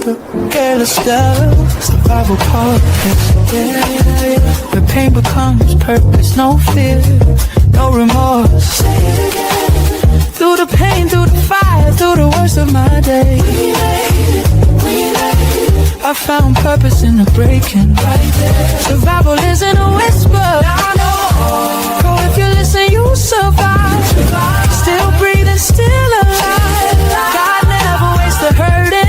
Gail Estella, survival podcast. Yeah. Where pain becomes purpose, no fear, no remorse. Say it again. Through the pain, through the fire, through the worst of my day. We made it. I found purpose in the breaking. Right there. Survival isn't a whisper. No. Bro, if you listen, you survive. Still breathing, still alive. God never wastes the hurting.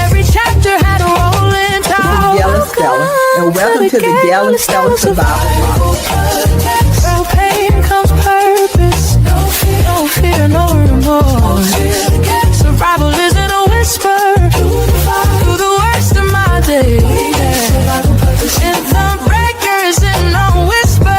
Every chapter had a rolling tide. Gail Estella, and welcome to the Gail Estella Survival Podcast. From pain comes purpose. No fear, no remorse. Survival isn't a whisper. Through the worst of my day. And the breaker isn't no whisper.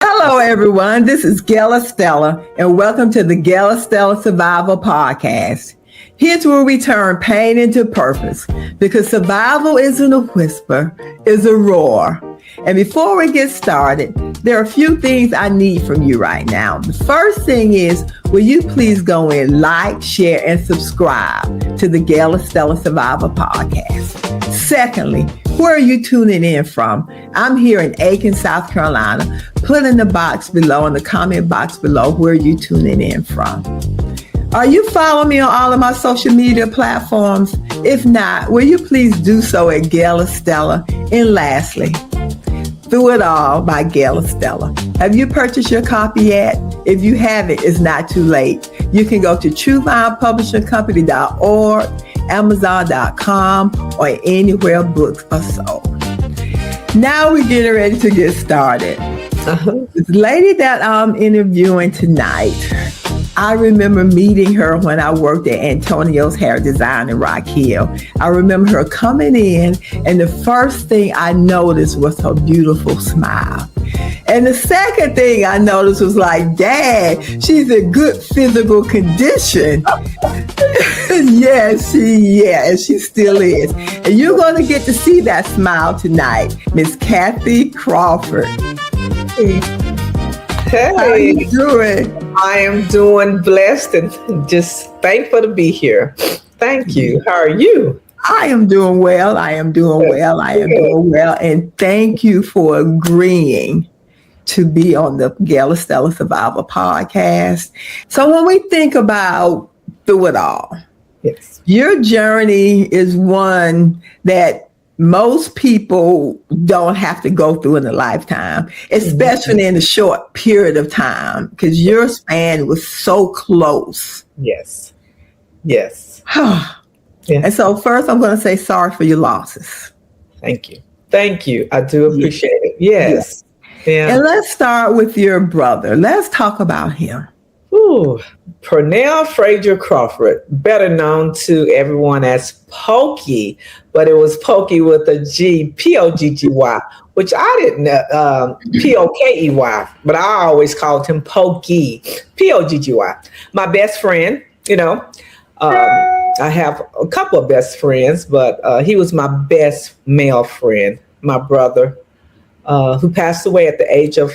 Hello, everyone. This is Gail Estella, and welcome to the Gail Estella Survival Podcast. Here's where we turn pain into purpose, because survival isn't a whisper, it's a roar. And before we get started, there are a few things I need from you right now. The first thing is, will you please go in, like, share, and subscribe to the Gail Estella Survival Podcast. Secondly, where are you tuning in from? I'm here in Aiken, South Carolina. Put in the box below, in the comment box below, where you tuning in from. Are you following me on all of my social media platforms? If not, will you please do so at Gail Estella? And lastly, Through It All by Gail Estella. Have you purchased your copy yet? If you haven't, it's not too late. You can go to truevinepublishingcompany.org, Amazon.com, or anywhere books are sold. Now we're getting ready to get started. This lady that I'm interviewing tonight, I remember meeting her when I worked at Antonio's Hair Design in Rock Hill. I remember her coming in, and the first thing I noticed was her beautiful smile. And the second thing I noticed was like, Dad, she's in good physical condition. Yes, she still is. And you're going to get to see that smile tonight, Miss Cathy Crawford. Hey, how are you doing? I am doing blessed and just thankful to be here. Thank you. How are you? I am doing well. And thank you for agreeing to be on the Gail Estella Survival Podcast. So when we think about Through It All, yes, your journey is one that most people don't have to go through in a lifetime, especially in a short period of time, because your span was so close. Yes. And so first, I'm going to say sorry for your losses. Thank you. I do appreciate it. Yes. Yeah. And let's start with your brother. Let's talk about him. Pernell Frazier Crawford, better known to everyone as Pokey, but it was Pokey with a G, P-O-G-G-Y, which I didn't know, P-O-K-E-Y, but I always called him Pokey, P-O-G-G-Y. My best friend, I have a couple of best friends, but he was my best male friend, my brother, who passed away at the age of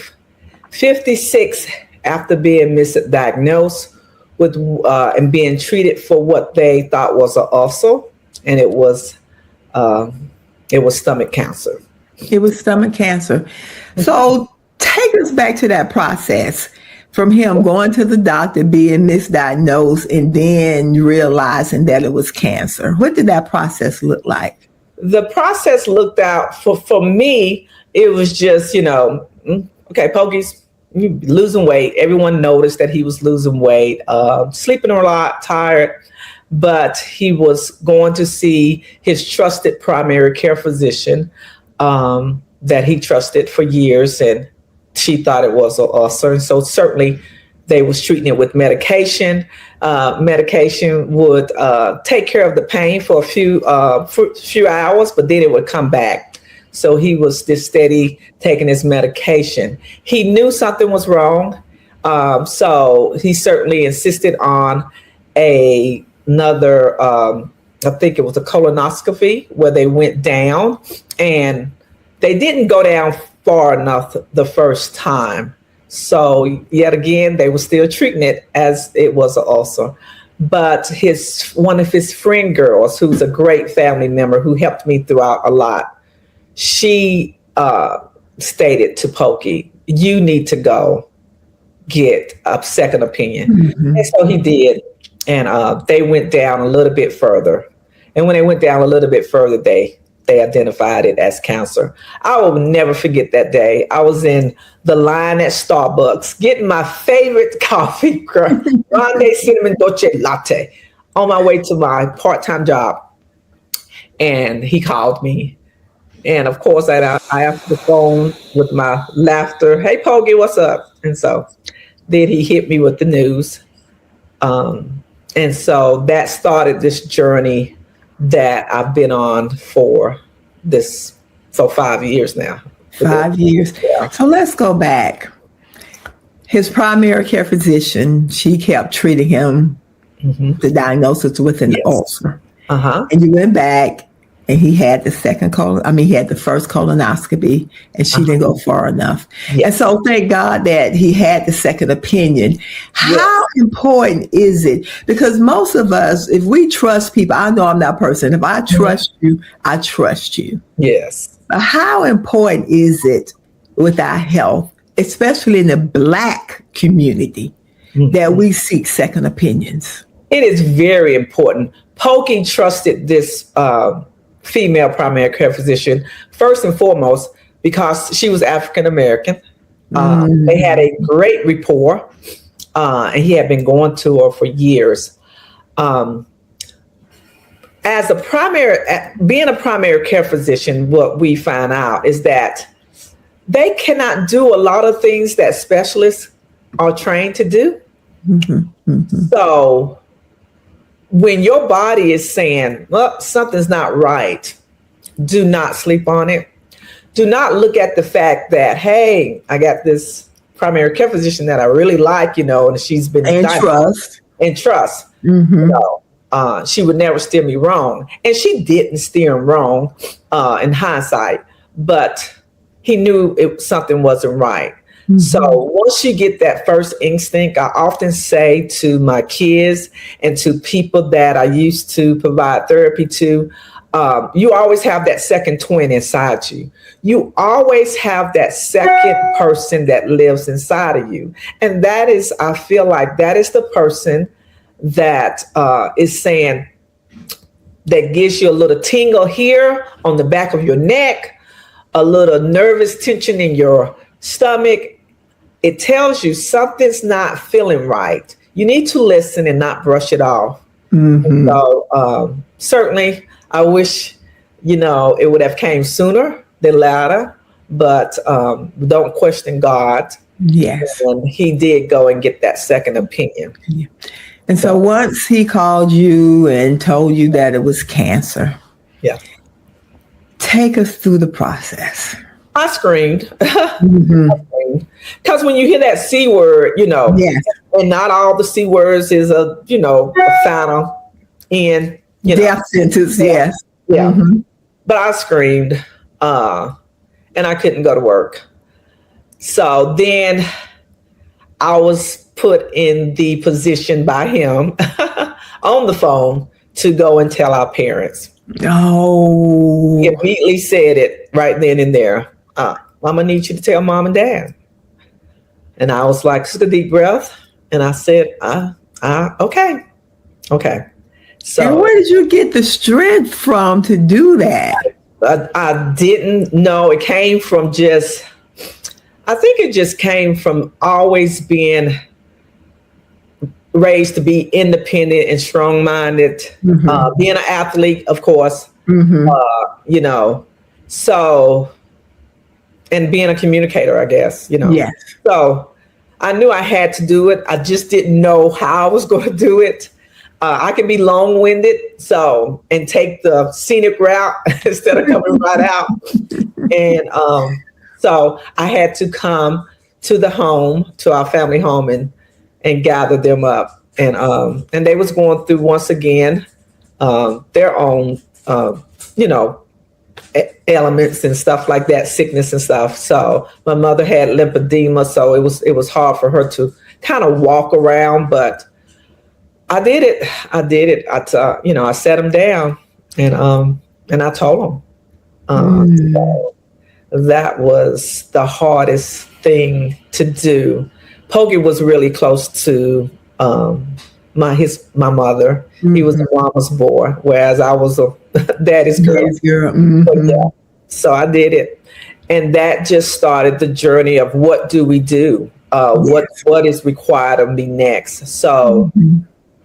56 after being misdiagnosed with and being treated for what they thought was an ulcer, and it was stomach cancer. It was stomach cancer. So take us back to that process from him going to the doctor, being misdiagnosed, and then realizing that it was cancer. What did that process look like? The process looked out for me. It was just, okay, Pokey's losing weight. Everyone noticed that he was losing weight, sleeping a lot, tired, but he was going to see his trusted primary care physician that he trusted for years, and she thought it was an ulcer. And so certainly they was treating it with medication. Medication would take care of the pain for a few hours, but then it would come back. So he was just steady taking his medication. He knew something was wrong. So he certainly insisted on another I think it was a colonoscopy where they went down, and they didn't go down far enough the first time. So yet again, they were still treating it as it was an ulcer. But one of his friend girls, who's a great family member who helped me throughout a lot, she stated to Pokey, you need to go get a second opinion. Mm-hmm. And so he did. And they went down a little bit further. And when they went down a little bit further, they identified it as cancer. I will never forget that day. I was in the line at Starbucks getting my favorite coffee, Grande Cinnamon Dolce Latte, on my way to my part-time job. And he called me. And of course, I answered the phone with my laughter. Hey, Poggy, what's up? And so then he hit me with the news. And so that started this journey that I've been on for 5 years now. 5 years. Yeah. So let's go back. His primary care physician, she kept treating him, the diagnosis with an ulcer. Uh-huh. And you went back and he had the he had the first colonoscopy, and she didn't go far enough. Yes. And so thank God that he had the second opinion. How important is it? Because most of us, if we trust people, I know I'm that person. If I trust you, I trust you. Yes. But how important is it with our health, especially in the Black community, that we seek second opinions? It is very important. Pokey trusted this female primary care physician, first and foremost, because she was African American. They had a great rapport, and he had been going to her for years. As being a primary care physician, what we find out is that they cannot do a lot of things that specialists are trained to do. So when your body is saying, well, something's not right, do not sleep on it. Do not look at the fact that, hey, I got this primary care physician that I really like, and she's been trust. No, she would never steer me wrong. And she didn't steer him wrong in hindsight, but he knew something wasn't right. So once you get that first instinct, I often say to my kids and to people that I used to provide therapy to, you always have that second twin inside you. You always have that second person that lives inside of you. And that is, I feel like that is the person that is saying, that gives you a little tingle here on the back of your neck, a little nervous tension in your stomach. It tells you something's not feeling right. You need to listen and not brush it off. So certainly I wish, it would have came sooner than later, but don't question God. Yes. And he did go and get that second opinion. Yeah. And so once he called you and told you that it was cancer, take us through the process. I screamed. Because when you hear that C word, and not all the C words is a final end. Death sentence, yes. Yeah. But I screamed, and I couldn't go to work. So then I was put in the position by him on the phone to go and tell our parents. Oh. He immediately said it right then and there. I'm going to need you to tell mom and dad. And I was like, took a deep breath. And I said, okay. So and where did you get the strength from to do that? I didn't know. It came from I think it just came from always being raised to be independent and strong-minded, being an athlete, of course, so, and being a communicator, I guess, Yes. So I knew I had to do it. I just didn't know how I was going to do it. I can be long-winded, and take the scenic route instead of coming right out. And so I had to come to our family home and gather them up. And they was going through, once again, their own, ailments and stuff like that, sickness and stuff. So my mother had lymphedema, so it was hard for her to kind of walk around, but I did it. I sat him down and I told him. So that was the hardest thing to do. Pokey was really close to my mother. He was a mama's boy, whereas I was a daddy's girl. So I did it, and that just started the journey of what do we do? What is required of me next? So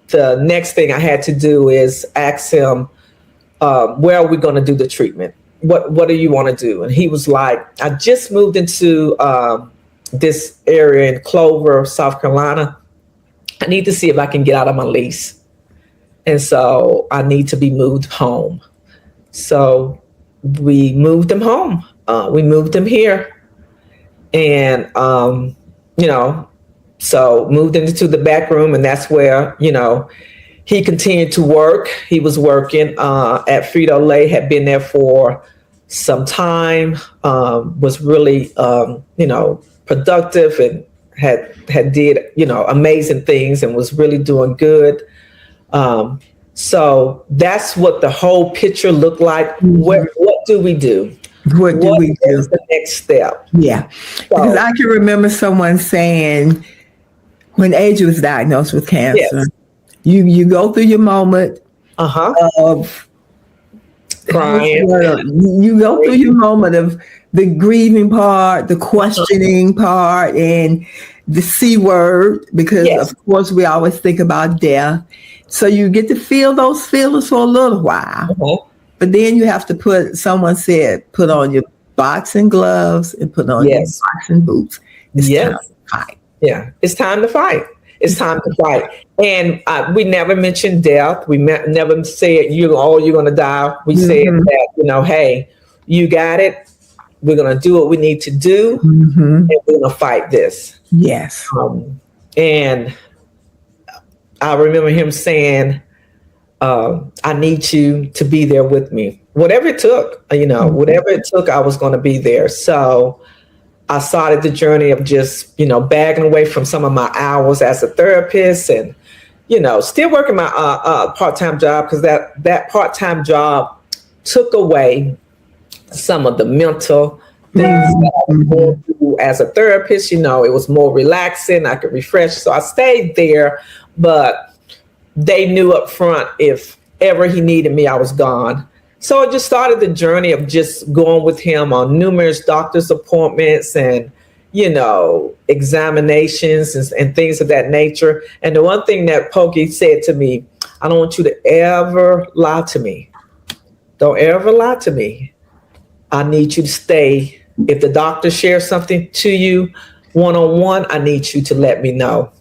the next thing I had to do is ask him, where are we going to do the treatment? What do you want to do? And he was like, I just moved into this area in Clover, South Carolina. I need to see if I can get out of my lease. And so I need to be moved home. So we moved him home. We moved him here. And, so moved into the back room. And that's where, he continued to work. He was working at Frito-Lay, had been there for some time, was really, productive and had did, amazing things and was really doing good. So that's what the whole picture looked like. What do we do? What do we do? What's the next step? Yeah. Because I can remember someone saying when AJ was diagnosed with cancer, you go through your moment of crying. You go through your moment of the grieving part, the questioning part, and the C word, because of course we always think about death. So you get to feel those feelings for a little while. But then you have to put on your boxing gloves and put on your boxing boots. It's time to fight. Yeah, it's time to fight. It's time to fight. And we never mentioned death. We never said, you're going to die. We said that, hey, you got it. We're going to do what we need to do. And we're going to fight this. Yes. And I remember him saying, I need you to be there with me. Whatever it took, I was going to be there. So I started the journey of just, bagging away from some of my hours as a therapist and, still working my part-time job, because that part-time job took away some of the mental things that I was going through as a therapist. It was more relaxing. I could refresh. So I stayed there, but they knew up front if ever he needed me, I was gone. So I just started the journey of just going with him on numerous doctor's appointments and, examinations and things of that nature. And the one thing that Pokey said to me, I don't want you to ever lie to me. Don't ever lie to me. I need you to stay. If the doctor shares something to you one-on-one, I need you to let me know.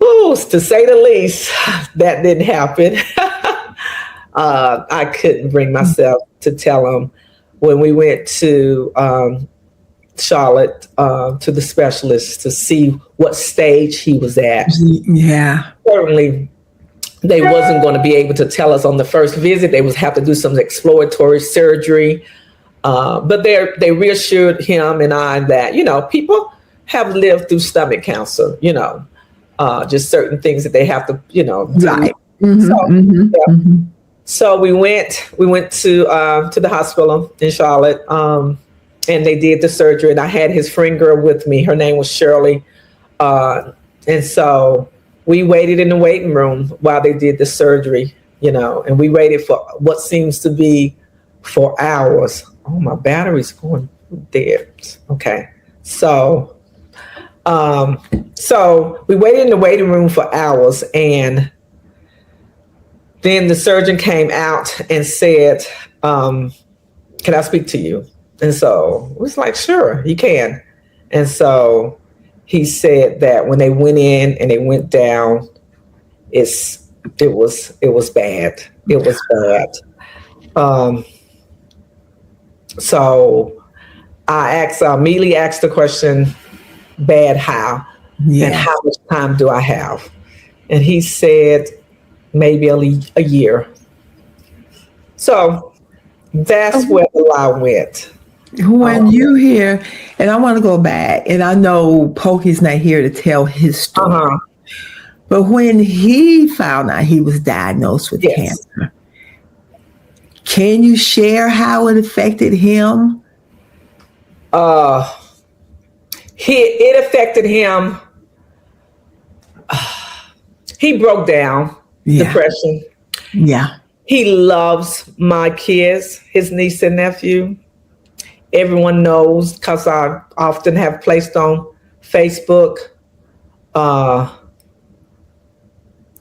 Ooh, to say the least, that didn't happen. I couldn't bring myself to tell him when we went to Charlotte to the specialist to see what stage he was at. Yeah. Certainly, they wasn't going to be able to tell us on the first visit. They would have to do some exploratory surgery. But they reassured him and I that, people have lived through stomach cancer, just certain things that they have to, do. Right. So we went to the hospital in Charlotte, and they did the surgery. And I had his friend girl with me. Her name was Shirley, and so we waited in the waiting room while they did the surgery. And we waited for what seems to be for hours. Oh, my battery's going dead. Okay, so we waited in the waiting room for hours, and then the surgeon came out and said, can I speak to you? And so it was like, sure, you can. And so he said that when they went in and they went down, it was bad. It was bad. So I immediately asked the question, bad how? And how much time do I have? And he said, maybe a year. So that's where the lie went. When you hear, and I want to go back, and I know Pokey's not here to tell his story, but when he found out he was diagnosed with cancer, can you share how it affected him? It affected him. He broke down, depression. Yeah. He loves my kids, his niece and nephew. Everyone knows because I often have placed on Facebook about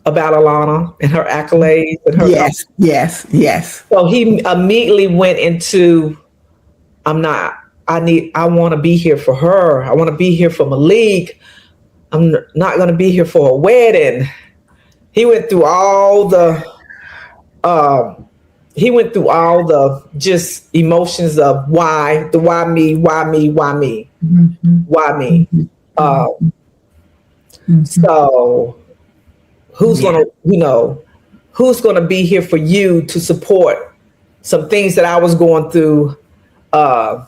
Alana and her accolades and her. Yes. So he immediately went into, I want to be here for her. I want to be here for Malik. I'm not going to be here for a wedding. He went through all the just emotions of why me. So who's going to be here for you to support some things that I was going through? I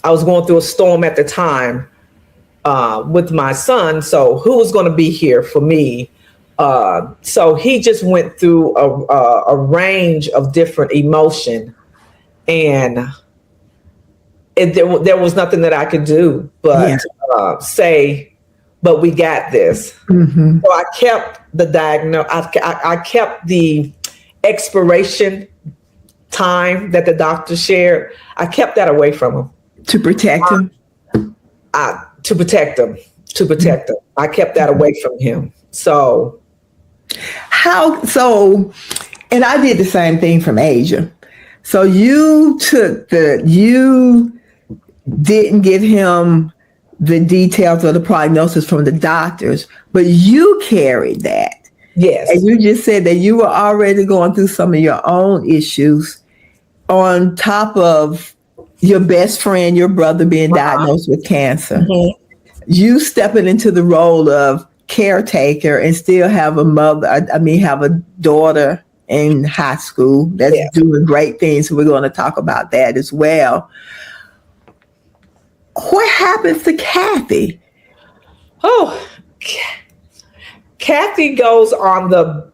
was going through a storm at the time with my son. So who was going to be here for me? So he just went through a range of different emotion, and there was nothing that I could do but say, but we got this. So I kept the I kept the expiration time that the doctor shared. I kept that away from him. To protect him? To protect him. I kept that away from him. And I did the same thing from Asia. So you didn't give him the details of the prognosis from the doctors, but you carried that. Yes. And you just said that you were already going through some of your own issues on top of your best friend, your brother being diagnosed with cancer. You stepping into the role of caretaker and still have have a daughter in high school that's doing great things. So we're going to talk about that as well. What happens to Cathy? Oh, Cathy goes on the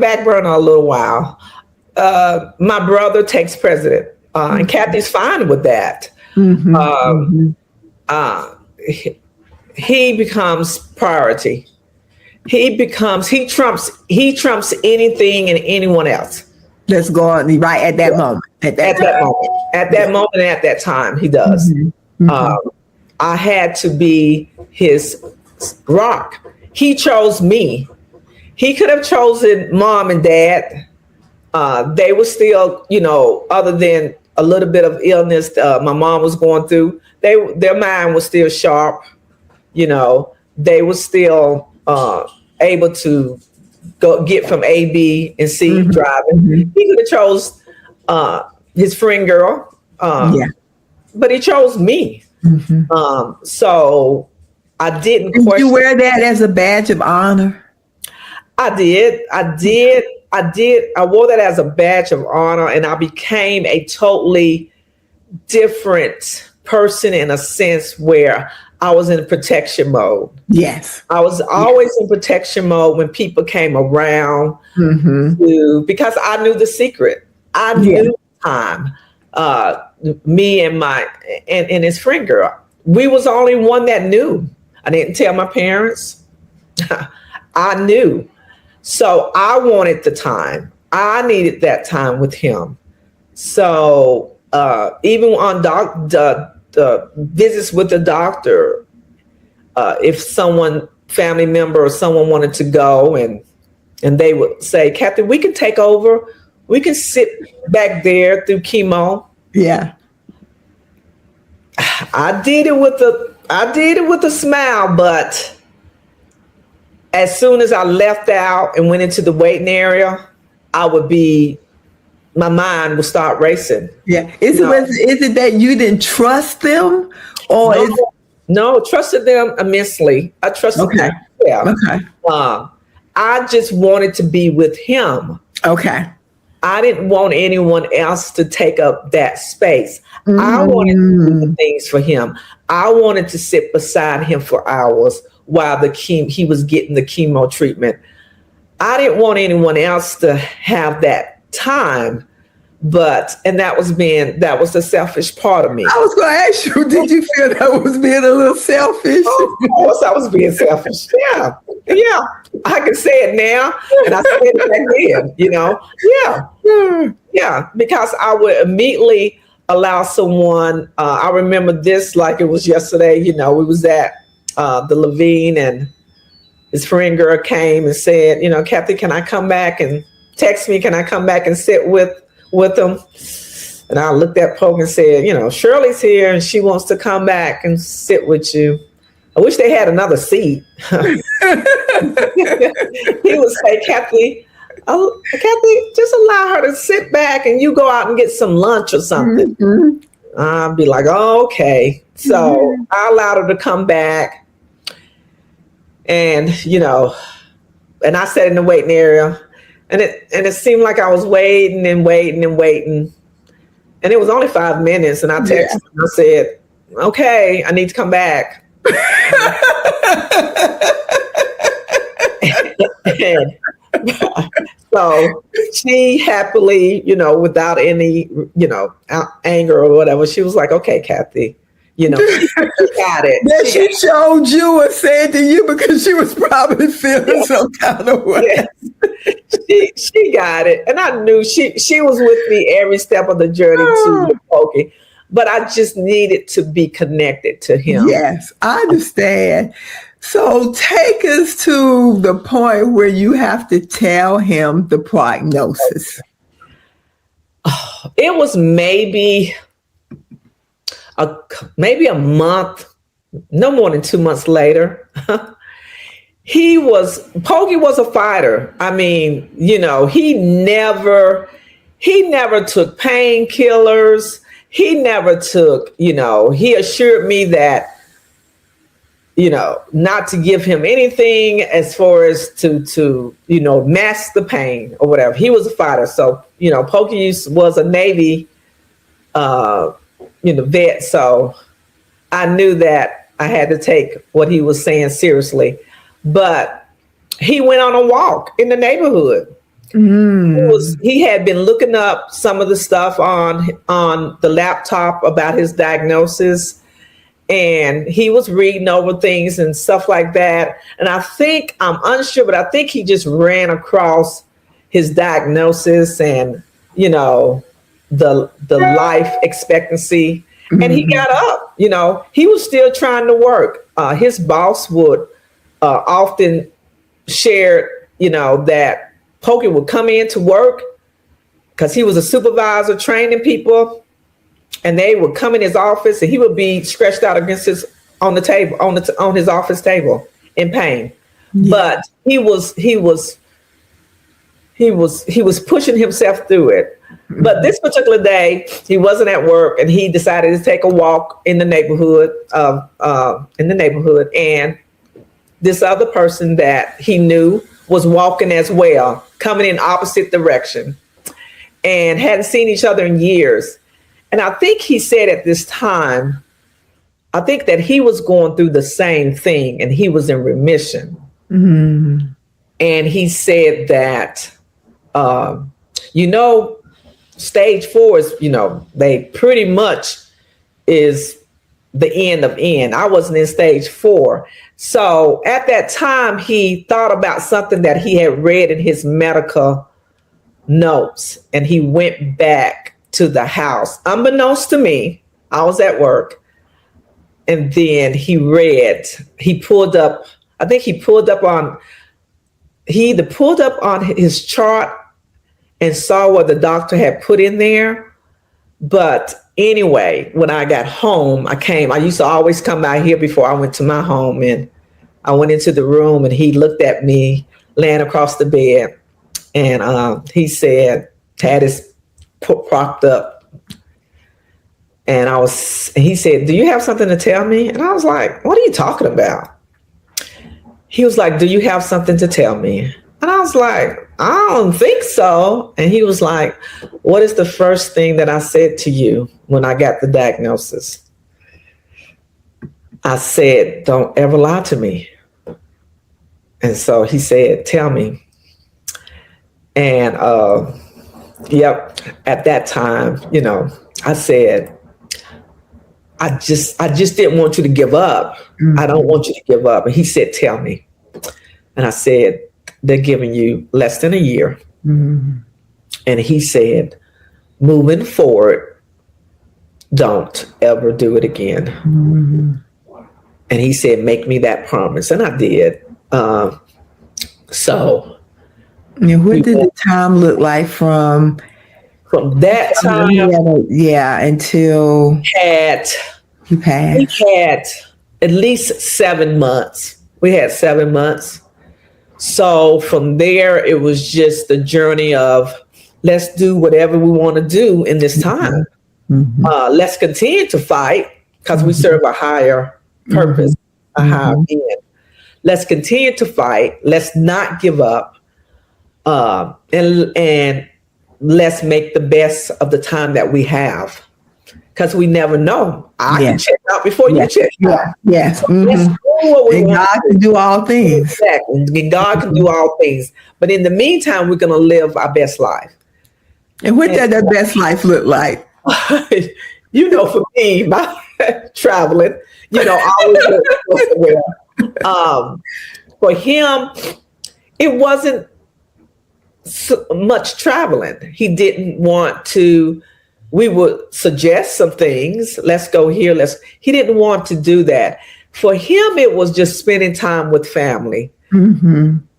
back burner a little while. My brother takes president, and Cathy's fine with that. He becomes priority. He trumps anything and anyone else. That's going right at that moment. At that moment, at that time, he does. I had to be his rock. He chose me. He could have chosen mom and dad. They were still, other than a little bit of illness my mom was going through, their mind was still sharp. They were still able to get from A, B, and C driving. He could have chose his friend girl, but he chose me. So I didn't question. Did you wear that as a badge of honor? I did. I wore that as a badge of honor, and I became a totally different person in a sense where I was in protection mode. Yes. I was always in protection mode when people came around because I knew the secret. I knew time. Me and and his friend girl. We was the only one that knew. I didn't tell my parents. I knew. So I wanted the time. I needed that time with him. So even on the visits with the doctor, if family member or someone wanted to go and they would say, Cathy, we can take over. We can sit back there through chemo. Yeah. I did it with a smile, but as soon as I left out and went into the waiting area, my mind would start racing. Yeah. Is it that you didn't trust them, or no, trusted them immensely. I trusted them. Yeah. Okay. I just wanted to be with him. Okay. I didn't want anyone else to take up that space. I wanted to do the things for him. I wanted to sit beside him for hours while he was getting the chemo treatment. I didn't want anyone else to have that time. And that was the selfish part of me. I was going to ask you, did you feel that was being a little selfish? Of course I was being selfish. Yeah. Yeah. I can say it now, and I said it back then, Yeah. Yeah. Because I would immediately allow someone, I remember this like it was yesterday, we was at the Levine, and his friend girl came and said, Cathy, can I come back, and text me, can I come back and sit with them? And I looked at Poke and said, Shirley's here and she wants to come back and sit with you. I wish they had another seat. He would say, Cathy, just allow her to sit back and you go out and get some lunch or something. I'd be like, oh, okay. So I allowed her to come back, and, and I sat in the waiting area. And it seemed like I was waiting and waiting and waiting. And it was only 5 minutes. And I texted him and I said, okay, I need to come back. So she happily, without any, anger or whatever, she was like, okay, Cathy, she got it. Then she showed you and said to you, because she was probably feeling some kind of way. Yes. She got it. And I knew she was with me every step of the journey to Pokey. But I just needed to be connected to him. Yes, I understand. So take us to the point where you have to tell him the prognosis. It was maybe a month, no more than 2 months later. Pokey was a fighter. I mean, he never took painkillers. He never took, he assured me that, not to give him anything as far as to mask the pain or whatever. He was a fighter. So, Pokey was a Navy, vet. So I knew that I had to take what he was saying seriously. But he went on a walk in the neighborhood. He had been looking up some of the stuff on the laptop about his diagnosis, and he was reading over things and stuff like that. And I'm unsure, but I think he just ran across his diagnosis and, the life expectancy. And he got up, he was still trying to work. His boss would often share, that Pokey would come in to work because he was a supervisor training people, and they would come in his office and he would be stretched out against on his office table in pain. Yeah. But he was pushing himself through it. But this particular day, he wasn't at work, and he decided to take a walk in the neighborhood. And this other person that he knew was walking as well, coming in opposite direction, and hadn't seen each other in years. And I think he said at this time, I think that he was going through the same thing, and he was in remission. And he said that, stage 4 is, they pretty much is the end of end. I wasn't in stage 4. So at that time, he thought about something that he had read in his medical notes, and he went back to the house. Unbeknownst to me, I was at work. And then he pulled up on his chart and saw what the doctor had put in there. But anyway, when I got home, I used to always come by here before I went to my home, and I went into the room, and he looked at me laying across the bed, and he said, had his propped up, and he said, do you have something to tell me? And I was like, what are you talking about? He was like, do you have something to tell me? And I was like, I don't think so. And he was like, what is the first thing that I said to you when I got the diagnosis? I said, don't ever lie to me. And so he said, tell me. And yep, at that time, I said, I just didn't want you to give up. Mm-hmm. I don't want you to give up. And he said, tell me. And I said, they're giving you less than a year. Mm-hmm. And he said, moving forward, don't ever do it again. Mm-hmm. And he said, make me that promise. And I did. So. And what did the time look like from that time? Until you passed. We had at least 7 months. We had 7 months. So from there, it was just the journey of let's do whatever we want to do in this time. Mm-hmm. Let's continue to fight because we serve a higher purpose, a higher being. Let's continue to fight. Let's not give up. And let's make the best of the time that we have. Because we never know. I can check out before you check out. Yes. So and God can do all things. Exactly. And God can do all things. But in the meantime, we're going to live our best life. And what does that best life look like? For me, my traveling, always for him, it wasn't so much traveling. He didn't want to. We would suggest some things. Let's go here. He didn't want to do that. For him, it was just spending time with family,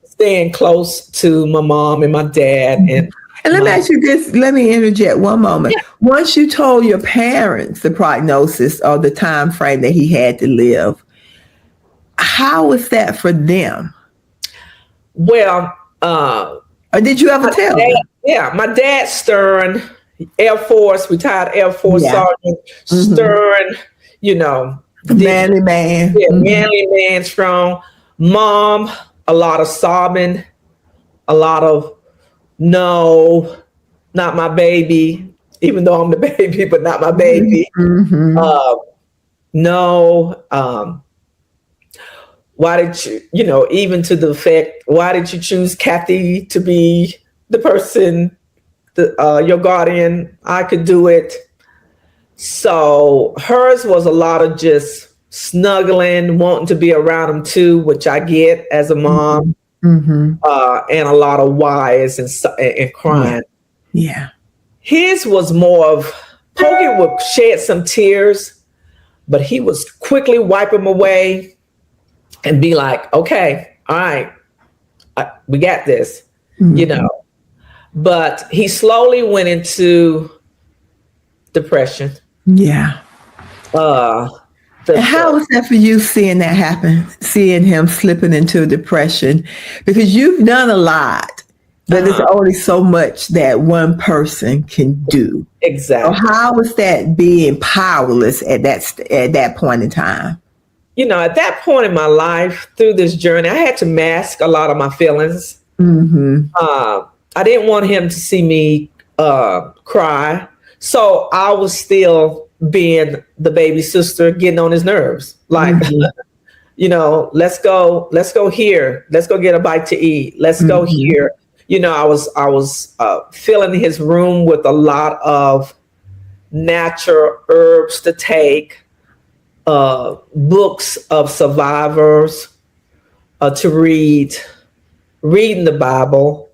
staying close to my mom and my dad. And let me ask you this. Let me interject one moment. Yeah. Once you told your parents the prognosis or the time frame that he had to live, how was that for them? Well, or did you ever tell them? Yeah, my dad, Stern, Air Force, retired Air Force Sergeant, Stern, manly man. Yeah, manly man, strong. Mom, a lot of sobbing, a lot of no, not my baby, even though I'm the baby, but not my baby. No. Why did you, even to the effect, why did you choose Cathy to be the person, your guardian? I could do it. So hers was a lot of just snuggling, wanting to be around him too, which I get as a mom, and a lot of whys and crying. Yeah. His was more of, Pokey would shed some tears, but he was quickly wipe them away and be like, okay, all right, we got this, But he slowly went into depression. Yeah. And how was that for you, seeing that happen, seeing him slipping into depression? Because you've done a lot, but there's only so much that one person can do. Exactly. So how was that being powerless at that point in time? At that point in my life, through this journey, I had to mask a lot of my feelings. I didn't want him to see me cry. So I was still being the baby sister, getting on his nerves. Like, let's go here. Let's go get a bite to eat. Let's go here. I was filling his room with a lot of natural herbs to take. Books of survivors to reading the Bible,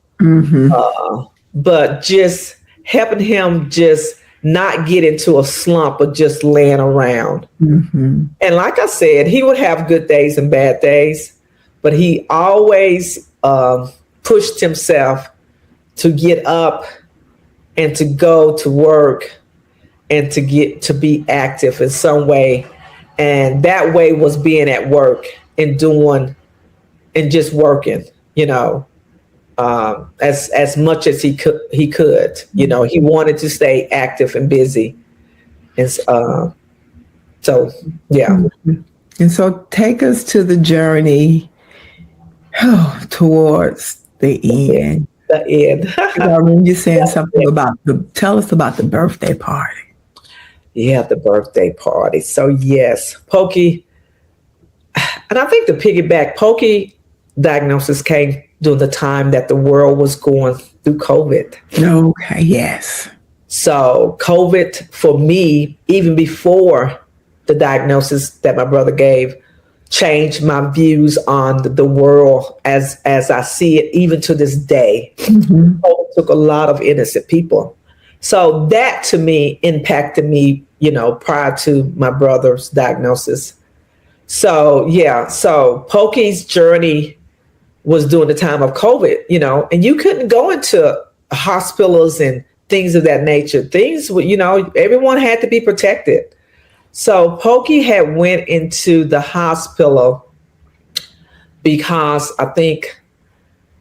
but just helping him just not get into a slump of just laying around. And like I said, he would have good days and bad days, but he always pushed himself to get up and to go to work and to get to be active in some way. And that way was being at work and doing and just working, as much as he could. He wanted to stay active and busy. And so, yeah. And so take us to the journey towards The end. The end. I remember you saying something about tell us about the birthday party. Yeah, the birthday party. So yes, Pokey, and I think the piggyback, Pokey diagnosis came during the time that the world was going through COVID. Okay, yes. So COVID for me, even before the diagnosis that my brother gave, changed my views on the world as I see it, even to this day. Mm-hmm. COVID took a lot of innocent people. So that to me impacted me, prior to my brother's diagnosis. So yeah, so Pokey's journey was during the time of COVID, and you couldn't go into hospitals and things of that nature. Things, everyone had to be protected. So Pokey had went into the hospital because I think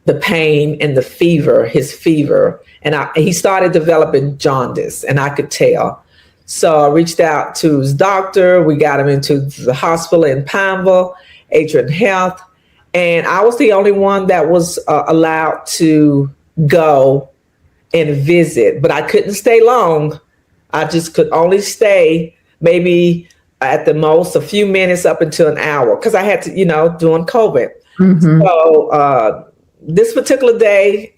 the pain and the fever, his fever, and he started developing jaundice, and I could tell. So I reached out to his doctor. We got him into the hospital in Pineville, Adrian Health, and I was the only one that was allowed to go and visit, but I couldn't stay long. I just could only stay maybe at the most a few minutes up until an hour because I had to, during COVID. Mm-hmm. So this particular day,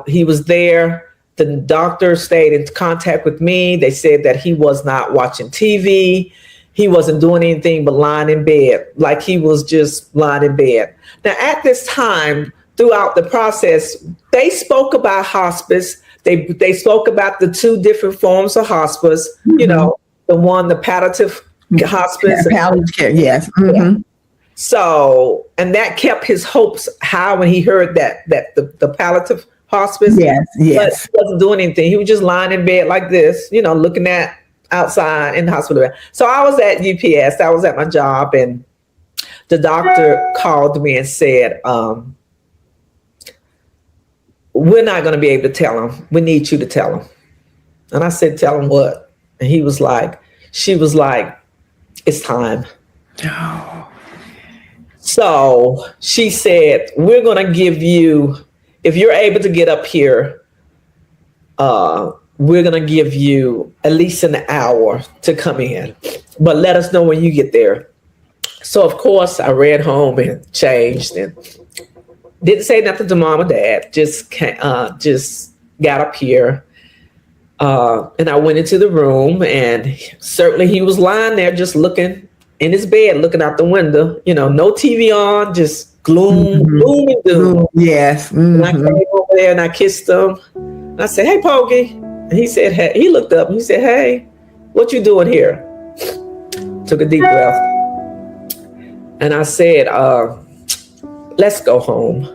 he was there. The doctor stayed in contact with me. They said that he was not watching TV. He wasn't doing anything but lying in bed, like he was just lying in bed. Now, at this time, throughout the process, they spoke about hospice. They spoke about the two different forms of hospice, mm-hmm. The palliative hospice. Palliative care, yes. Mm-hmm. Yeah. So, and that kept his hopes high when he heard that the palliative hospice. Yes. But he wasn't doing anything. He was just lying in bed like this, looking at outside in the hospital. So I was at UPS. I was at my job, and the doctor called me and said, we're not going to be able to tell him. We need you to tell him. And I said, tell him what? And she was like, it's time. Oh. So she said, we're going to give you, if you're able to get up here, we're going to give you at least an hour to come in, but let us know when you get there. So of course I ran home and changed and didn't say nothing to mom or dad, just got up here. And I went into the room, and certainly he was lying there just looking in his bed, looking out the window, no TV on, just gloom, mm-hmm. gloom and doom. Yes. Mm-hmm. And I came over there and I kissed him. And I said, hey, Pokey. And he said, hey, he looked up and he said, hey, what you doing here? Took a deep breath. And I said, let's go home.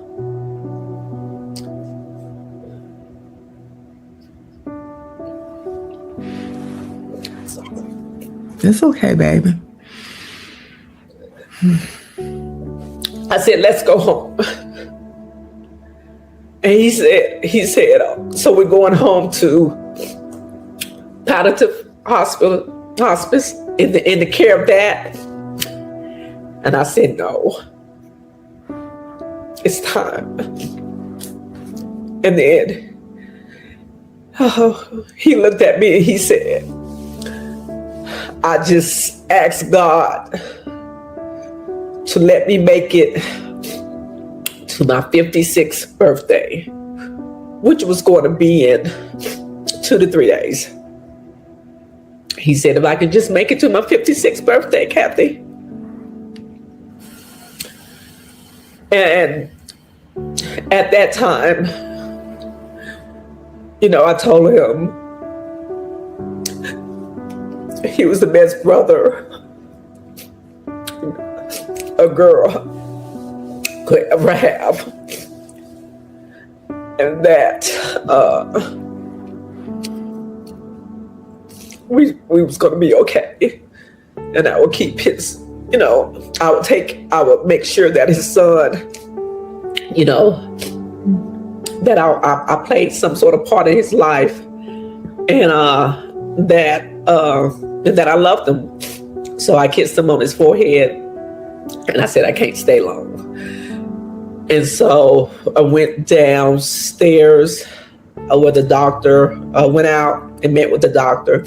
It's okay, baby. I said, let's go home. And he said, so we're going home to palliative hospice in the care of that. And I said, no, it's time. And then he looked at me and he said, I just asked God to let me make it to my 56th birthday, which was going to be in 2 to 3 days. He said, if I could just make it to my 56th birthday, Cathy. And at that time, I told him he was the best brother a girl could ever have. And that we was going to be okay. And I would keep his, I would make sure that his son, that I played some sort of part in his life, and that I loved him. So I kissed him on his forehead, and I said, I can't stay long. And so I went downstairs where the doctor went out and met with the doctor.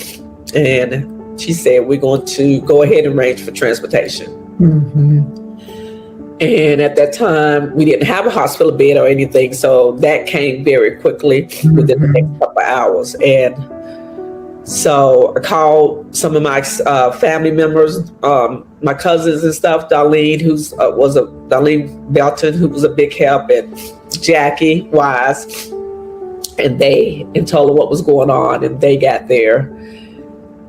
And she said, we're going to go ahead and arrange for transportation. And at that time, we didn't have a hospital bed or anything. So that came very quickly within the next couple of hours. And so I called some of my family members, my cousins and stuff, Darlene, Darlene Belton, who was a big help, and Jackie Wise, and told her what was going on, and they got there.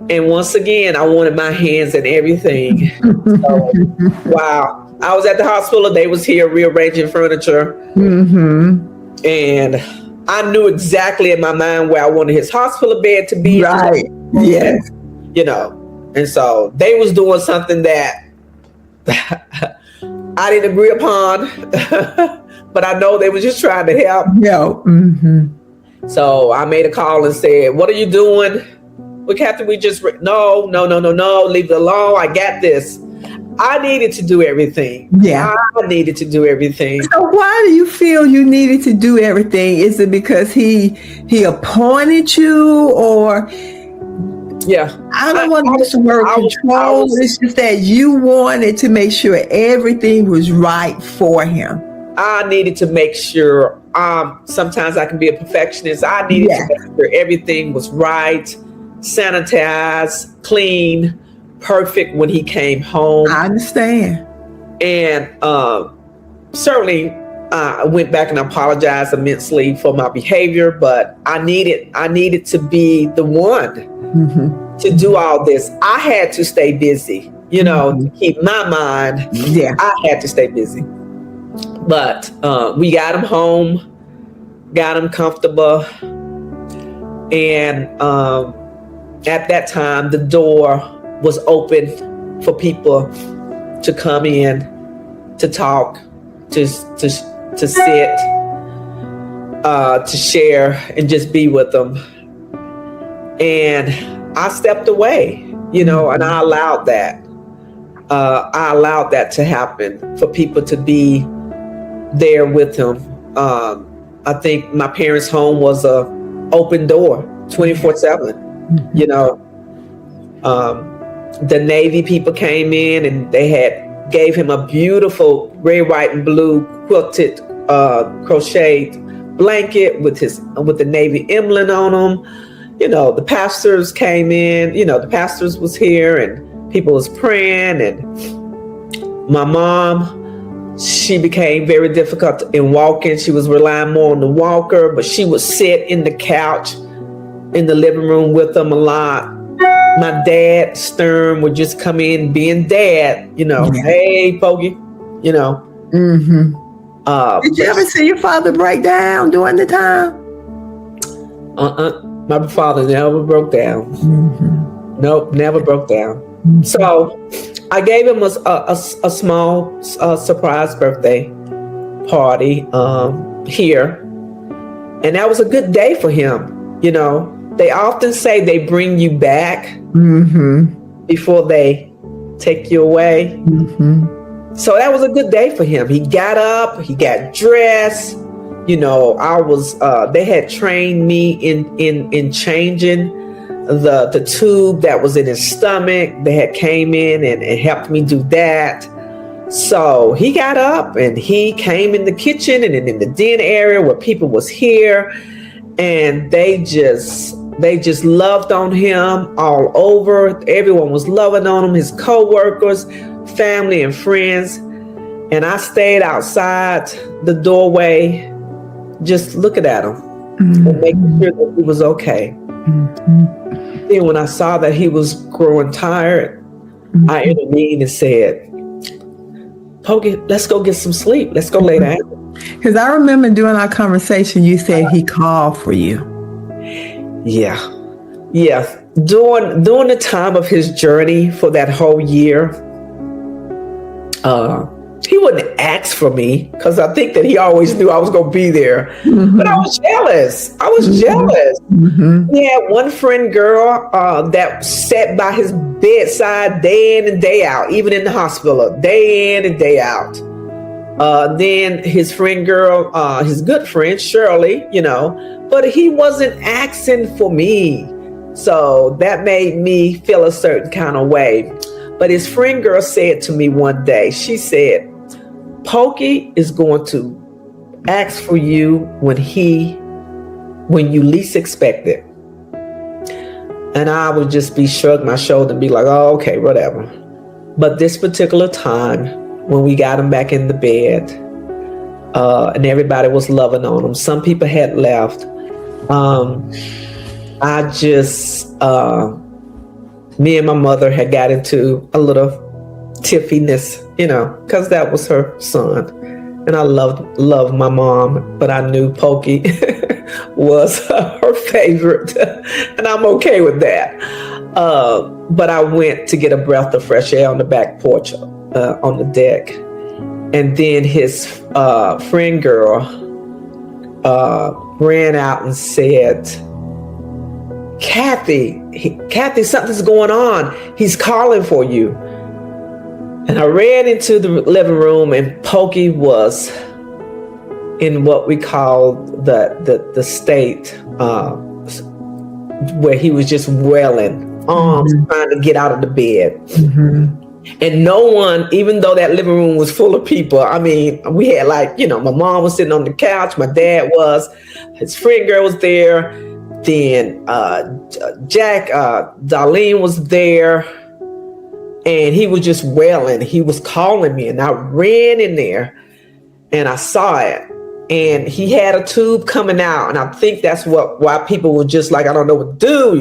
And once again, I wanted my hands in everything. So, wow. I was at the hospital, they was here rearranging furniture. And I knew exactly in my mind where I wanted his hospital bed to be. Right. Yes. You know, and so they was doing something that I didn't agree upon, but I know they was just trying to help. Yeah. So I made a call and said, what are you doing? Well, Cathy, we just, no, leave it alone. I got this. I needed to do everything. Yeah. I needed to do everything. So why do you feel you needed to do everything? Is it because he appointed you, or? Yeah. I don't want to use the word control. It's just that you wanted to make sure everything was right for him. I needed to make sure, sometimes I can be a perfectionist. I needed to make sure everything was right, sanitized, clean, perfect when he came home. I understand. And certainly I went back and apologized immensely for my behavior, but I needed to be the one to do all this. I had to stay busy, to keep my mind. Yeah. I had to stay busy. But we got him home, got him comfortable. And at that time, the door was open for people to come in, to talk, to sit, to share, and just be with them. And I stepped away, and I allowed that. I allowed that to happen, for people to be there with him. I think my parents' home was a open door, 24/7. The Navy people came in and they gave him a beautiful gray, white, and blue quilted crocheted blanket with the Navy emblem on them. The pastors came in. The pastors was here and people was praying. And my mom, she became very difficult in walking. She was relying more on the walker, but she would sit in the couch in the living room with them a lot. My dad, Stern, would just come in being dad, hey, Pokey, Did you ever see your father break down during the time? My father never broke down. Nope, never broke down. So I gave him a small surprise birthday party here. And that was a good day for him, They often say they bring you back before they take you away. So that was a good day for him. He got up, he got dressed. They had trained me in changing the tube that was in his stomach. They had came in and helped me do that. So he got up and he came in the kitchen and in the den area where people was here, and they just loved on him all over. Everyone was loving on him, his co-workers, family, and friends. And I stayed outside the doorway, just looking at him and making sure that he was okay. Then when I saw that he was growing tired, I intervened and said, Pokey, let's go get some sleep. Let's go lay down. Because I remember during our conversation, you said he called for you. Yeah. During the time of his journey for that whole year, he wouldn't ask for me because I think that he always knew I was going to be there. But I was jealous. jealous. He had one friend girl that sat by his bedside day in and day out, even in the hospital, day in and day out. Then his friend girl, his good friend, Shirley, but he wasn't asking for me. So that made me feel a certain kind of way. But his friend girl said to me one day, she said, Pokey is going to ask for you when you least expect it. And I would just shrug my shoulder and be like, oh, okay, whatever. But this particular time, when we got him back in the bed, and everybody was loving on him, some people had left. Me and my mother had got into a little tiffiness, because that was her son. And I loved my mom, but I knew Pokey was her favorite. And I'm okay with that. But I went to get a breath of fresh air on the back porch, on the deck. And then his friend girl ran out and said, Cathy, something's going on. He's calling for you. And I ran into the living room, and Pokey was in what we call the state where he was just wailing, arms trying to get out of the bed. And no one, even though that living room was full of people, I mean, we had my mom was sitting on the couch, my dad was, his friend girl was there, then Darlene was there, and he was just wailing. He was calling me, and I ran in there, and I saw it, and he had a tube coming out, and I think that's why people were just like, I don't know what to do,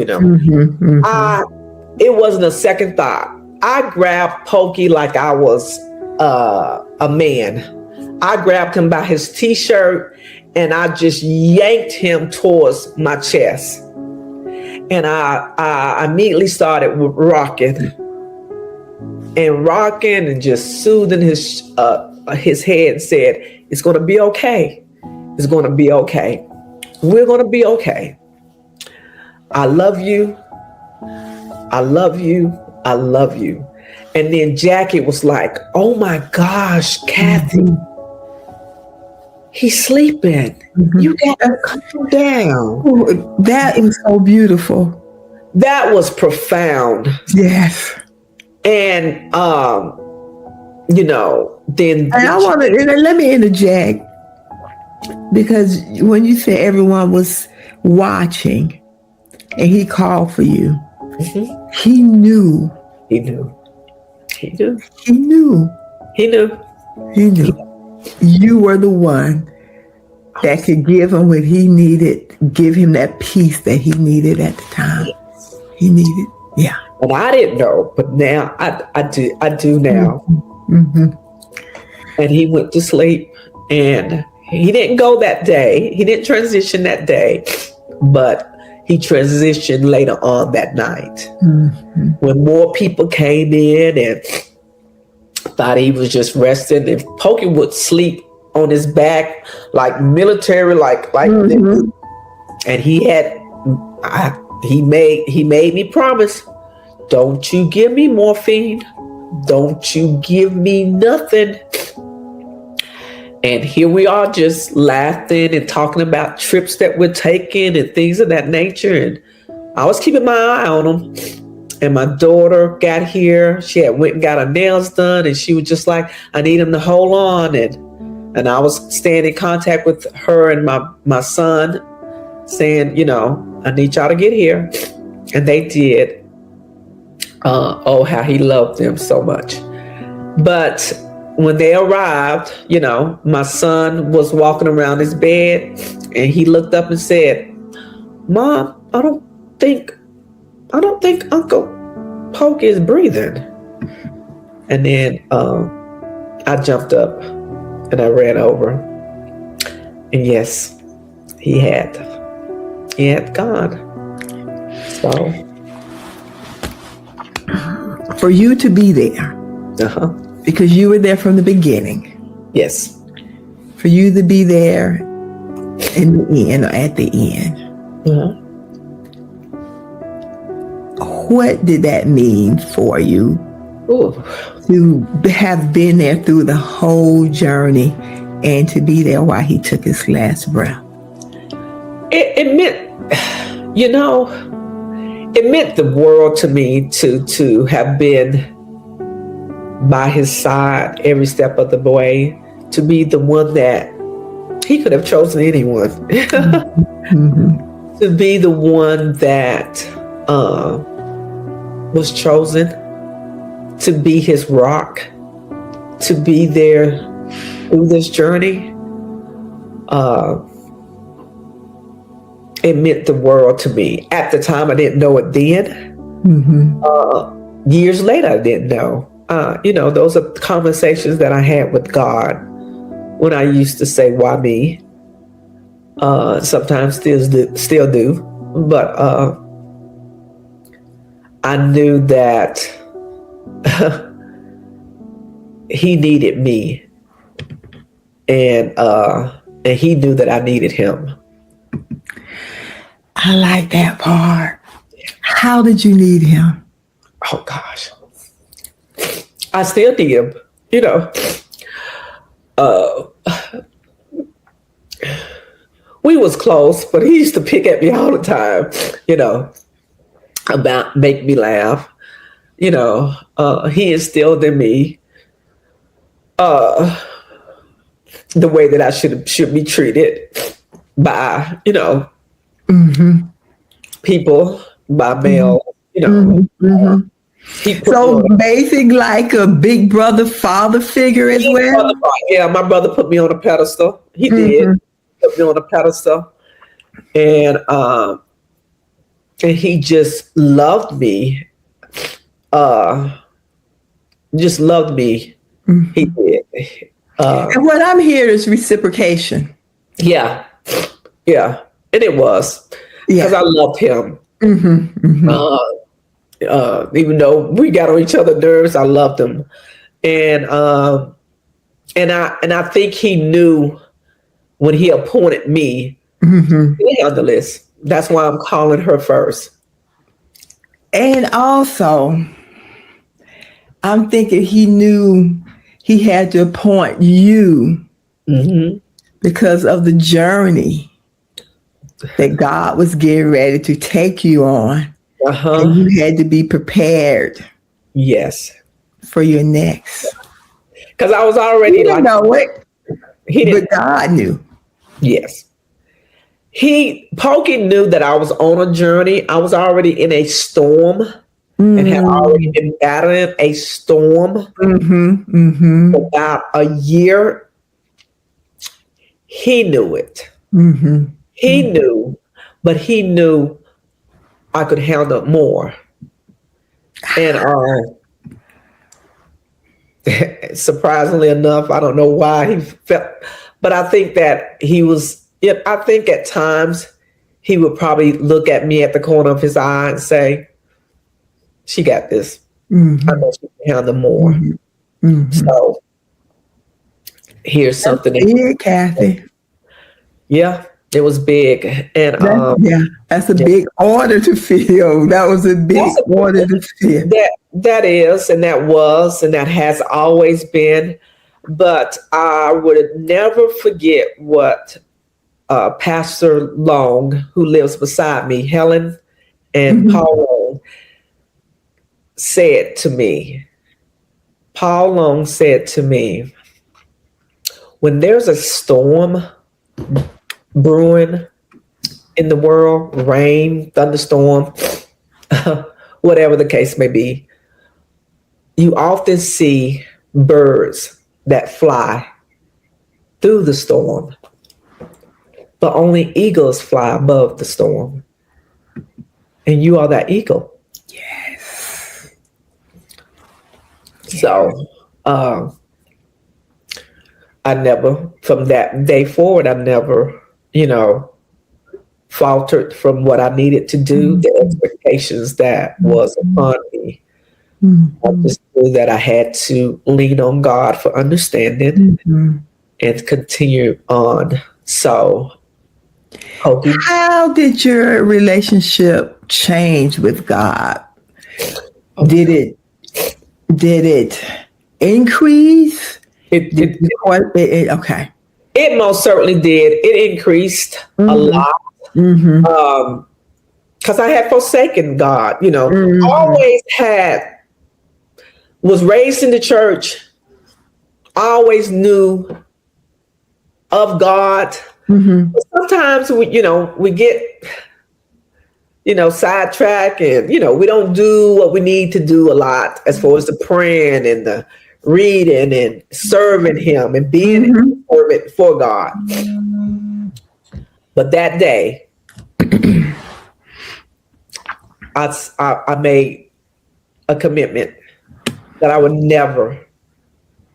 It wasn't a second thought. I grabbed Pokey like I was a man. I grabbed him by his t-shirt, and I just yanked him towards my chest. And I immediately started rocking and just soothing his head and said, it's going to be okay. It's going to be okay. We're going to be okay. I love you. I love you. I love you. And then Jackie was like, oh my gosh, Cathy, he's sleeping. You gotta calm down. Oh, that was so beautiful. That was profound. Yes. And then let me interject, because when you say everyone was watching and he called for you, he knew. He knew. You were the one that could give him what he needed, give him that peace that he needed at the time. He needed, yeah. And I didn't know, but now I do now. And he went to sleep, and he didn't go that day. He didn't transition that day, but he transitioned later on that night when more people came in and thought he was just resting. And Pokey would sleep on his back like military, like this. And he made me promise, don't you give me morphine. Don't you give me nothing. And here we are just laughing and talking about trips that we're taking and things of that nature. And I was keeping my eye on him. And my daughter got here. She had went and got her nails done. And she was just like, I need him to hold on. And I was staying in contact with her and my son, saying, I need y'all to get here. And they did. Oh, how he loved them so much. But when they arrived, my son was walking around his bed, and he looked up and said, Mom, I don't think Uncle Pokey is breathing. And then I jumped up and I ran over, and yes, he had gone. So for you to be there, because you were there from the beginning. Yes. For you to be there in the end, or at the end. What did that mean for you Ooh. to have been there through the whole journey and to be there while he took his last breath? It meant, you know, it meant the world to me to have been by his side every step of the way, to be the one that he could have chosen anyone. Mm-hmm. To be the one that was chosen to be his rock, to be there through this journey. It meant the world to me. At the time, I didn't know it then. Mm-hmm. Years later, I didn't know. Those are conversations that I had with God when I used to say, why me? Sometimes still do. But I knew that he needed me. And he knew that I needed him. I like that part. How did you need him? Oh, gosh. I still need him, we was close, but he used to pick at me all the time, about make me laugh. He instilled in me the way that I should be treated by, Mm-hmm. people, by male, Mm-hmm. So me basically like a big brother, father figure as well? Yeah, my brother put me on a pedestal. He Mm-hmm. did. Put me on a pedestal. And he just loved me. Just loved me. Mm-hmm. He did. And what I'm hearing is reciprocation. Yeah. Yeah. And it was. Because I loved him. Mm-hmm. Mm-hmm. Even though we got on each other's nerves, I loved him. And I think he knew when he appointed me Mm-hmm. to handle this. That's why I'm calling her first. And also, I'm thinking he knew he had to appoint you because of the journey that God was getting ready to take you on. And you had to be prepared. Yes. For your next. Because I was already he didn't know it. But God knew. Yes. Pokey knew that I was on a journey. I was already in a storm and had already been battling a storm for about a year. He knew it. He knew, but he knew I could handle more. And surprisingly enough, I don't know why he felt, but I think that I think at times he would probably look at me at the corner of his eye and say, she got this. I know she can handle more. So here's something. That's big, Cathy. Yeah, it was big. And that's a big order to fill. That was a big order to fill. That is, and that was, and that has always been. But I would never forget what Pastor Long, who lives beside me, Helen and Paul Long, said to me. Paul Long said to me, when there's a storm brewing in the world, rain, thunderstorm, whatever the case may be, you often see birds that fly through the storm, but only eagles fly above the storm. And you are that eagle. Yes. So I never, from that day forward, I never, faltered from what I needed to do, the expectations that was upon me. I just knew that I had to lean on God for understanding and continue on. So, how did your relationship change with God? Did Did it increase? Okay. It most certainly did. It increased a lot. Because I had forsaken God, always was raised in the church, always knew of God. But sometimes we get, sidetracked and, we don't do what we need to do a lot as far as the praying and the reading and serving him and being a servant for God. But that day, I made a commitment that I would never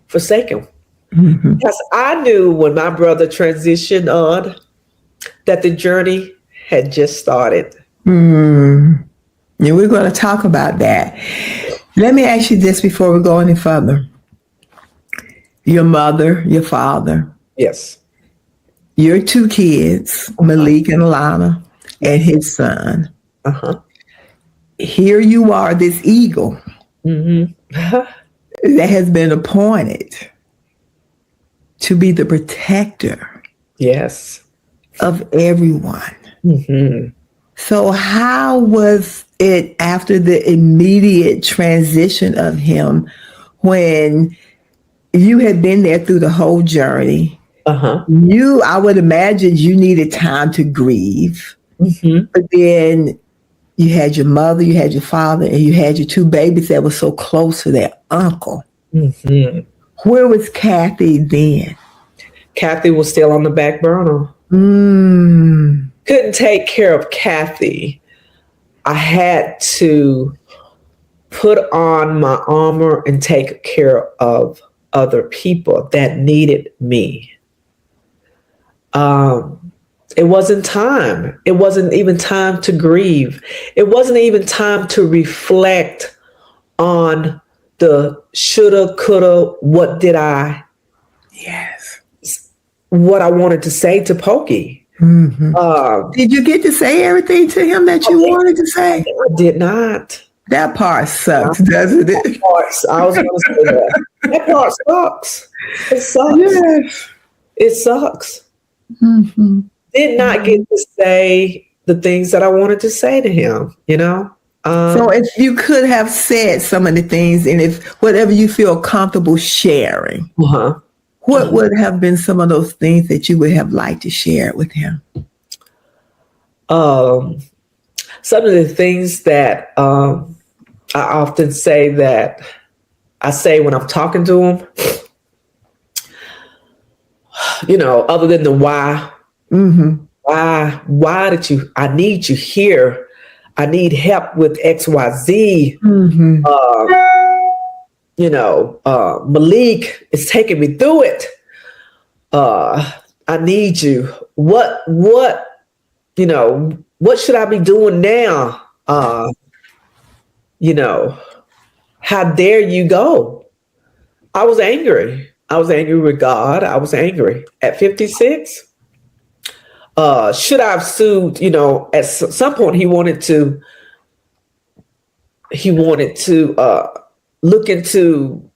forsake him. Because I knew when my brother transitioned on that the journey had just started. Yeah, we're going to talk about that. Let me ask you this before we go any further. Your mother, your father. Yes. Your 2 kids, Malik and Alana, and his son. Here you are, this eagle that has been appointed to be the protector of everyone. So how was it after the immediate transition of him when you had been there through the whole journey? I would imagine you needed time to grieve. But then you had your mother, you had your father, and you had your 2 babies that were so close to their uncle. Where was Cathy then? Cathy was still on the back burner. Couldn't take care of Cathy. I had to put on my armor and take care of other people that needed me. It wasn't time. It wasn't even time to grieve. It wasn't even time to reflect on the shoulda, coulda, what did I? What I wanted to say to Pokey. Did you get to say everything to him that you wanted to say? I did not. That part sucks, doesn't it? I was going to say that. That part sucks. It sucks. Yes. It sucks. Did not get to say the things that I wanted to say to him, So if you could have said some of the things, and if whatever you feel comfortable sharing, what would have been some of those things that you would have liked to share with him? Some of the things that I often say that I say when I'm talking to him, other than the why. Why did you? I need you here. I need help with XYZ. Malik is taking me through it. I need you. What should I be doing now? How dare you go? I was angry. I was angry with God. I was angry at 56. Should I have sued? At some point he wanted to look into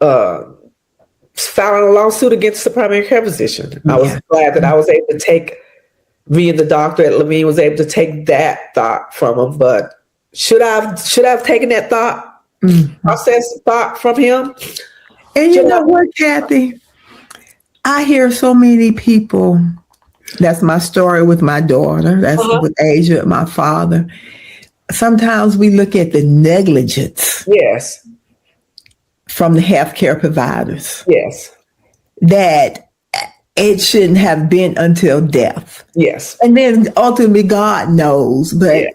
filing a lawsuit against the primary care physician. I was glad that I was able to take, me and the doctor at Levine was able to take that thought from him. But should I have taken that thought, process thought from him? And you know what, Cathy? I hear so many people. That's my story with my daughter. That's with Asia, my father. Sometimes we look at the negligence. Yes. From the healthcare providers. Yes. That it shouldn't have been until death. Yes. And then ultimately God knows. But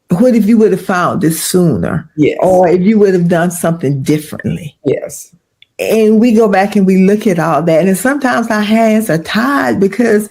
what if you would have found this sooner? Yes. Or if you would have done something differently? Yes. And we go back and we look at all that. And sometimes our hands are tied because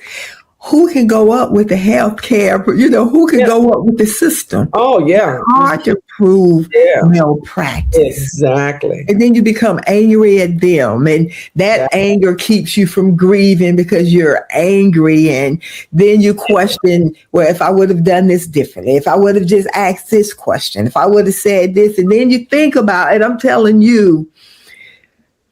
who can go up with the health care, who can go up with the system. Oh, yeah. It's hard to prove malpractice. Exactly. And then you become angry at them. And that anger keeps you from grieving because you're angry. And then you question, well, if I would have done this differently, if I would have just asked this question, if I would have said this, and then you think about it, I'm telling you,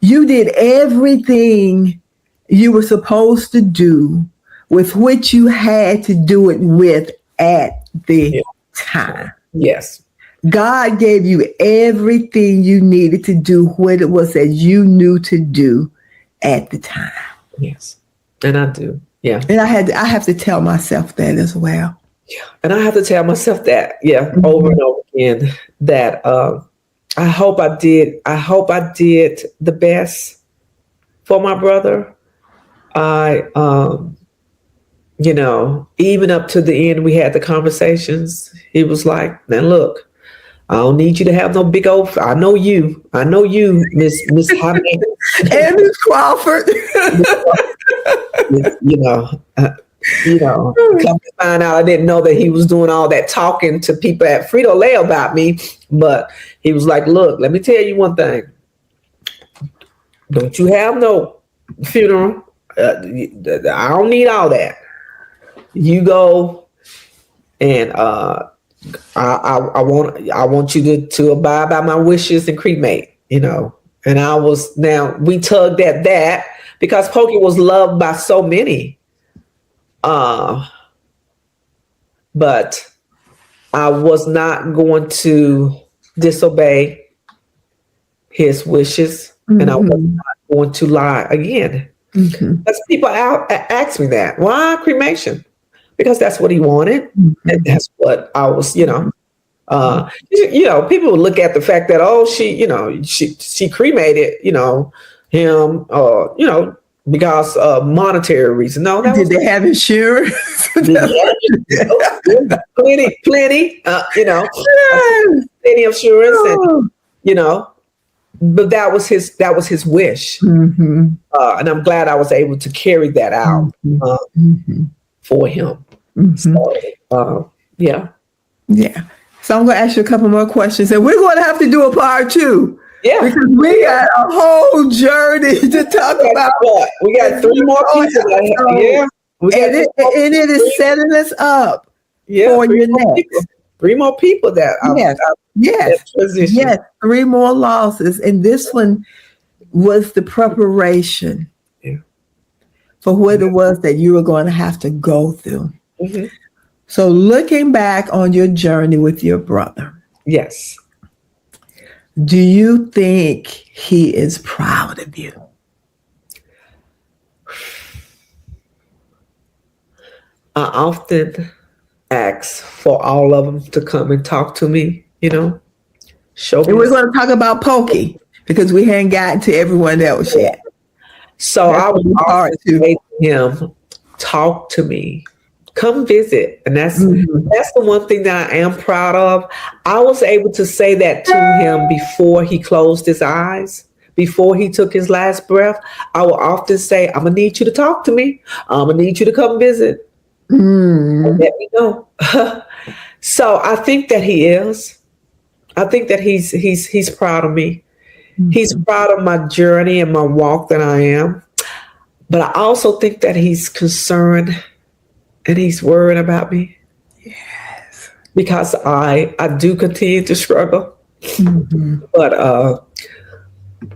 you did everything you were supposed to do with which you had to do it with at the time. Yes. God gave you everything you needed to do what it was that you knew to do at the time. Yes. And I do. Yeah. And I have to tell myself that as well. Yeah. And I have to tell myself that, over and over again, that I hope I did the best for my brother. Even up to the end, we had the conversations. He was like, now look, I don't need you to have no big old, I know you, Miss Honey. And Miss Crawford. Come to find out, I didn't know that he was doing all that talking to people at Frito-Lay about me. But he was like, look, let me tell you one thing. Don't you have no funeral. I don't need all that. You go, and I want you to abide by my wishes and cremate. And we tugged at that because Pokey was loved by so many. But I was not going to disobey his wishes, and I was not going to lie again. Because people ask me that. Why cremation? Because that's what he wanted. And that's what I was, people would look at the fact that, she cremated, him, because of monetary reason. No, did they have insurance? plenty, plenty insurance, and but that was his wish, and I'm glad I was able to carry that out for him. So, yeah. So I'm going to ask you a couple more questions, and we're going to have to do a part 2. Yeah, because we got a whole journey to talk about. We got 3 more people. And it is setting us up for your next. 3 more people that Yes, 3 more losses, and this one was the preparation for what it was that you were going to have to go through. So looking back on your journey with your brother, yes, do you think he is proud of you? I often ask for all of them to come and talk to me, show me. And we're going to talk about Pokey because we hadn't gotten to everyone else yet. So I would often say to him, talk to me, come visit. And that's the one thing that I am proud of. I was able to say that to him before he closed his eyes, before he took his last breath. I will often say, I'm going to need you to talk to me. I'm going to need you to come visit. Let me know. So I think that he is. I think that he's proud of me. He's proud of my journey and my walk that I am. But I also think that he's concerned and he's worried about me. Yes. Because I do continue to struggle. But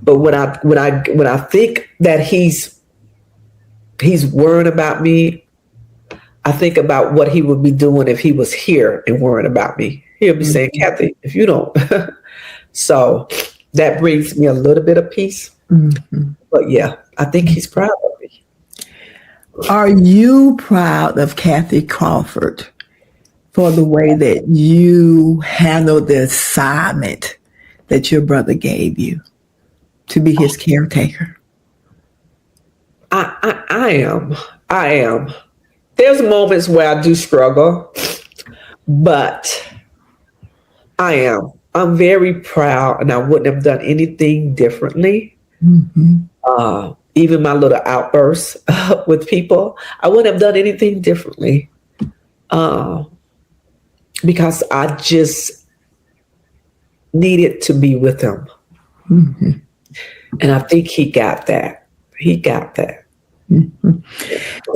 when I think that he's worried about me, I think about what he would be doing if he was here and worried about me. He'll be saying, Cathy, if you don't. So that brings me a little bit of peace. But yeah, I think he's proud of me. Are you proud of Cathy Crawford for the way that you handled the assignment that your brother gave you to be his caretaker? I am. There's moments where I do struggle, but I'm very proud, and I wouldn't have done anything differently. even my little outbursts with people, I wouldn't have done anything differently. Because I just needed to be with him. Mm-hmm. And I think he got that. He got that. Mm-hmm.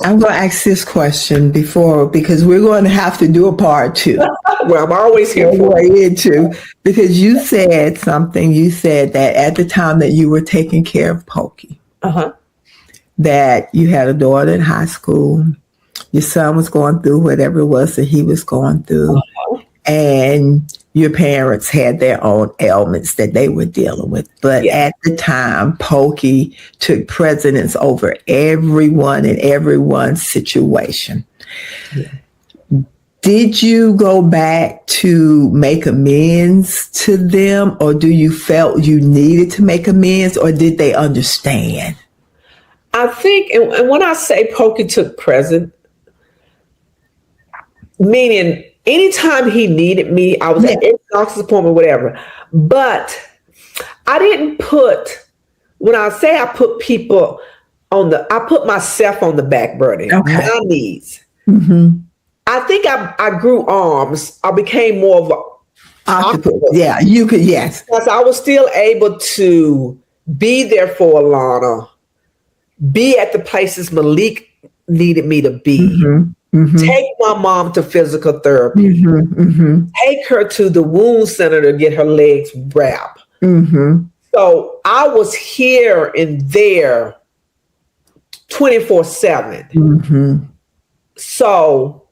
I'm going to ask this question because we're going to have to do a part 2. Well, I'm always here for it. Because you said something. You said that at the time that you were taking care of Pokey, that you had a daughter in high school. Your son was going through whatever it was that he was going through. And your parents had their own ailments that they were dealing with. But at the time, Pokey took precedence over everyone and everyone's situation. Yeah. Did you go back to make amends to them, or do you felt you needed to make amends, or did they understand? I think, and when I say Pokey took precedence, meaning anytime he needed me, I was at any doctor's appointment, whatever. But I didn't when I say I put people I put myself on the back burner, my needs. Mm-hmm. I think I grew arms. I became more of a octopus. Yeah, you could, yes. Because I was still able to be there for Alana, be at the places Malik needed me to be. Mm-hmm. Mm-hmm. Take my mom to physical therapy. Mm-hmm. Mm-hmm. Take her to the wound center to get her legs wrapped. Mm-hmm. So I was here and there 24/7. Mm-hmm. So,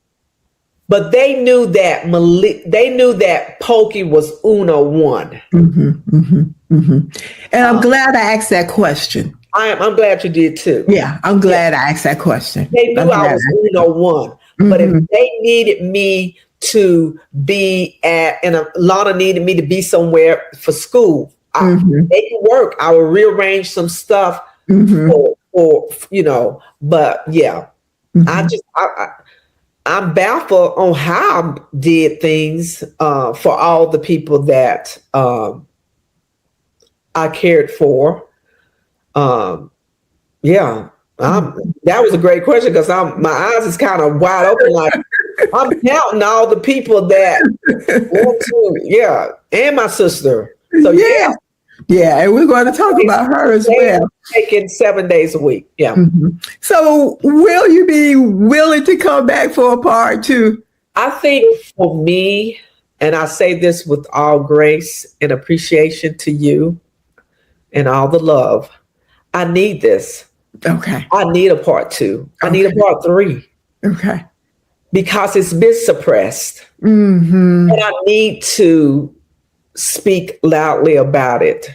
but they knew that Pokey was Uno one. Mm-hmm. Mm-hmm. Mm-hmm. And I'm glad I asked that question. I'm glad you did too. Yeah, I'm glad I asked that question. They knew I was Uno one. Mm-hmm. But if they needed me to be and Lana needed me to be somewhere for school, they could work. I would rearrange some stuff for but yeah, I'm baffled on how I did things for all the people that I cared for. That was a great question because my eyes is kind of wide open. Like I'm counting all the people that want to, and my sister. So yeah, and we're going to talk about her as well. Taking 7 days a week. Yeah. Mm-hmm. So will you be willing to come back for a part 2? I think for me, and I say this with all grace and appreciation to you and all the love, I need this. Okay. I need a part 2. I need a part 3. Okay. Because it's been suppressed. Mm-hmm. And I need to speak loudly about it.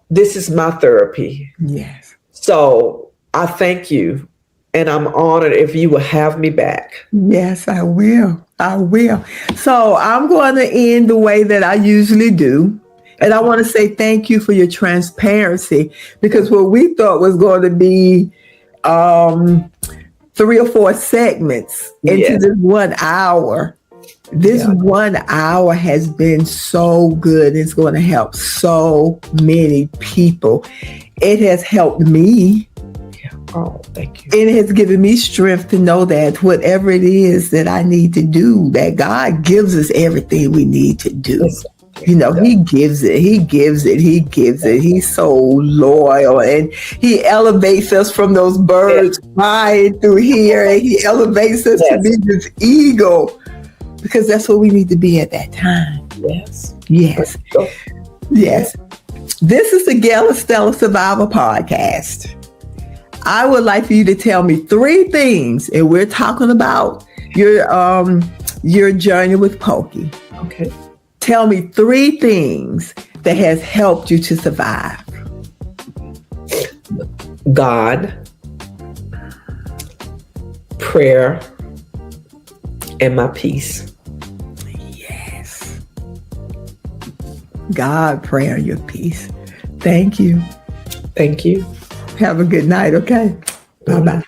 This is my therapy. Yes. So I thank you. And I'm honored if you will have me back. Yes, I will. I will. So I'm going to end the way that I usually do. And I want to say thank you for your transparency, because what we thought was going to be 3 or 4 segments into this 1 hour. This 1 hour has been so good. It's going to help so many people. It has helped me. Oh, thank you. It has given me strength to know that whatever it is that I need to do, that God gives us everything we need to do. You know, he gives it. He's so loyal, and he elevates us from those birds flying through here, and he elevates us to be this eagle, because that's what we need to be at that time. Yes. This is the Gail Estella Survival Podcast. I would like for you to tell me 3 things, and we're talking about your journey with Pokey. Okay. Tell me 3 things that has helped you to survive. God, prayer, and my peace. Yes. God, prayer, your peace. Thank you. Thank you. Have a good night, okay? Bye-bye.